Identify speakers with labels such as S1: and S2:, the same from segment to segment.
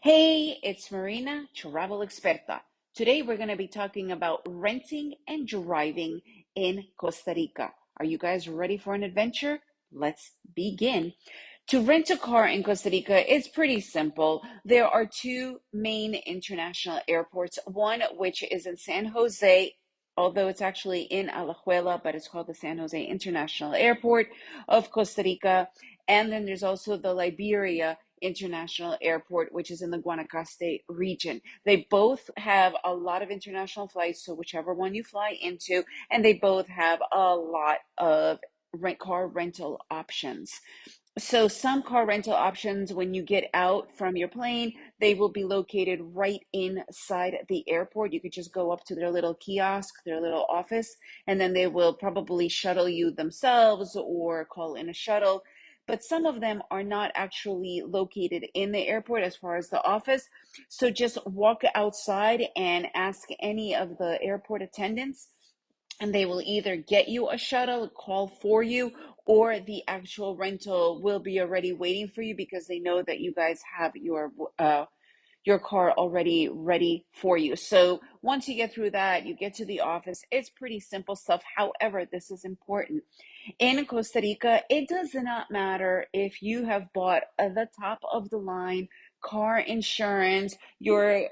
S1: Hey, it's Marina, Travel Experta. Today we're going to be talking about renting and driving in Costa Rica. Are you guys ready for an adventure? Let's begin. To rent a car in Costa Rica is pretty simple. There are two main international airports, one which is in San Jose, although it's actually in Alajuela, but it's called the San Jose International Airport of Costa Rica. And then there's also the Liberia International Airport, which is in the Guanacaste region. They both have a lot of international flights, so whichever one you fly into, and they both have a lot of car rental options. So some car rental options, when you get out from your plane, they will be located right inside the airport. You could just go up to their little kiosk, their little office, and then they will probably shuttle you themselves or call in a shuttle. But some of them are not actually located in the airport as far as the office. So just walk outside and ask any of the airport attendants, and they will either get you a shuttle, call for you, or the actual rental will be already waiting for you because they know that you guys have your car already ready for you. So once you get through that, you get to the office. It's pretty simple stuff. However, this is important. In Costa Rica, it does not matter if you have bought the top of the line car insurance, your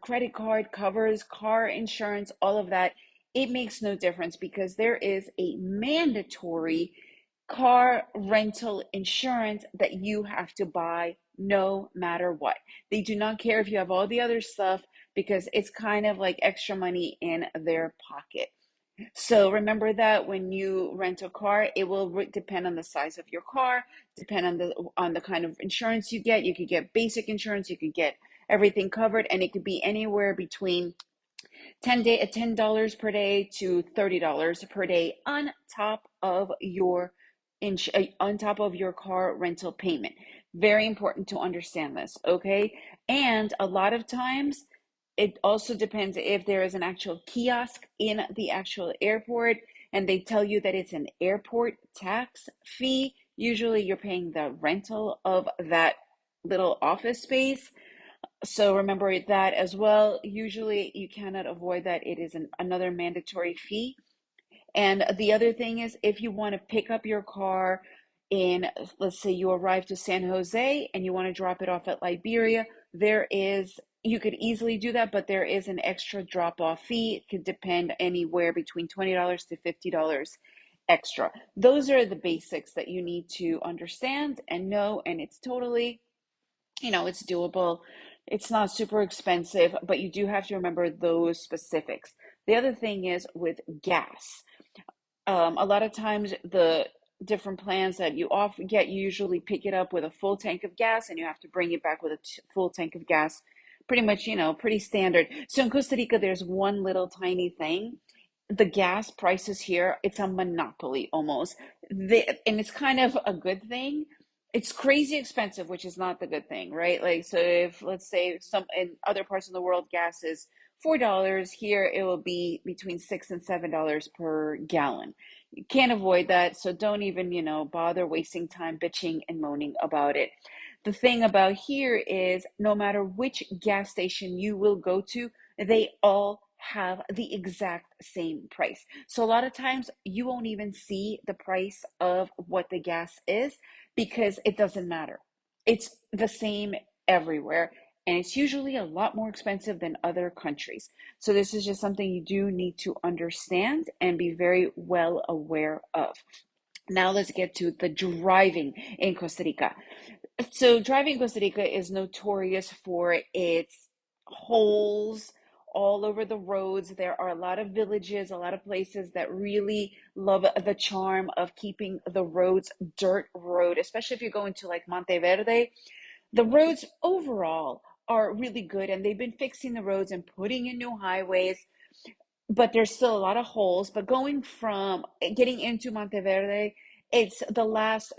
S1: credit card covers car insurance, all of that. It makes no difference because there is a mandatory car rental insurance that you have to buy no matter what. They do not care if you have all the other stuff because it's kind of like extra money in their pocket. So remember that when you rent a car, it will depend on the size of your car, depend on the kind of insurance you get. You could get basic insurance, you could get everything covered, and it could be anywhere between $10 per day to $30 per day on top of your car rental payment. Very important to understand this, okay? And a lot of times it also depends if there is an actual kiosk in the actual airport and they tell you that it's an airport tax fee. Usually you're paying the rental of that little office space. So remember that as well. Usually you cannot avoid that. It is another mandatory fee. And the other thing is, if you want to pick up your car in, let's say you arrive to San Jose and you want to drop it off at Liberia, you could easily do that, but there is an extra drop-off fee. It could depend anywhere between $20 to $50 extra. Those are the basics that you need to understand and know, and it's totally, it's doable. It's not super expensive, but you do have to remember those specifics. The other thing is with gas. A lot of times the different plans that you get, you usually pick it up with a full tank of gas and you have to bring it back with a full tank of gas. Pretty much, pretty standard. So in Costa Rica, there's one little tiny thing. The gas prices here, it's a monopoly almost. And it's kind of a good thing. It's crazy expensive, which is not the good thing, right? Like, so if, let's say, some in other parts of the world, gas is $4, here it will be between $6 and $7 per gallon. You can't avoid that, so don't even, bother wasting time bitching and moaning about it. The thing about here is no matter which gas station you will go to, they all have the exact same price. So a lot of times you won't even see the price of what the gas is because it doesn't matter. It's the same everywhere, and it's usually a lot more expensive than other countries. So this is just something you do need to understand and be very well aware of. Now let's get to the driving in Costa Rica. So driving in Costa Rica is notorious for its holes all over the roads. There are a lot of villages, a lot of places that really love the charm of keeping the roads dirt road, especially if you go into like Monteverde. The roads overall are really good, and they've been fixing the roads and putting in new highways, but there's still a lot of holes. But getting into Monteverde, it's the last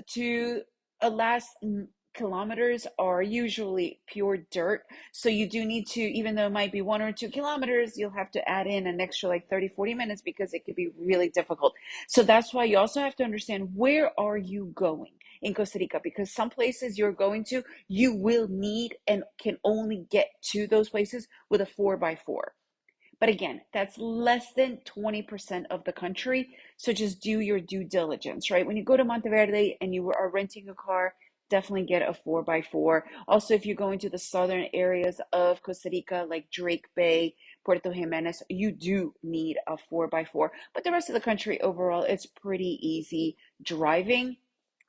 S1: kilometers are usually pure dirt. So you do need to, even though it might be 1 or 2 kilometers, you'll have to add in an extra like 30, 40 minutes because it could be really difficult. So that's why you also have to understand, where are you going? in Costa Rica, because some places you're going to, you will need and can only get to those places with a 4x4. But again, that's less than 20% of the country. So just do your due diligence, right? When you go to Monteverde and you are renting a car, definitely get a 4x4. Also, if you're going to the southern areas of Costa Rica, like Drake Bay, Puerto Jimenez, you do need a 4x4. But the rest of the country overall, it's pretty easy driving.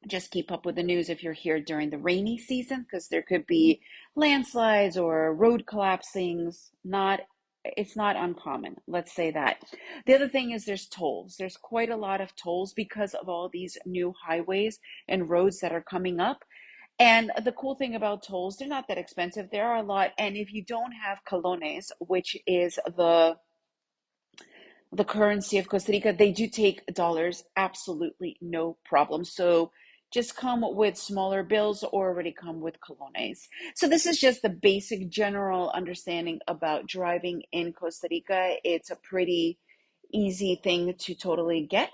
S1: Just keep up with the news if you're here during the rainy season, because there could be landslides or road collapsings. Not It's not uncommon, let's say that. The other thing is there's tolls. There's quite a lot of tolls because of all these new highways and roads that are coming up. And the cool thing about tolls, they're not that expensive. There are a lot. And if you don't have colones, which is the currency of Costa Rica, they do take dollars, absolutely no problem. So just come with smaller bills or already come with colones. So this is just the basic general understanding about driving in Costa Rica. It's a pretty easy thing to totally get.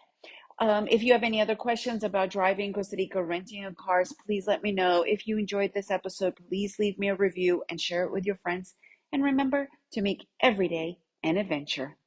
S1: If you have any other questions about driving Costa Rica, renting a cars, please let me know. If you enjoyed this episode, please leave me a review and share it with your friends. And remember to make every day an adventure.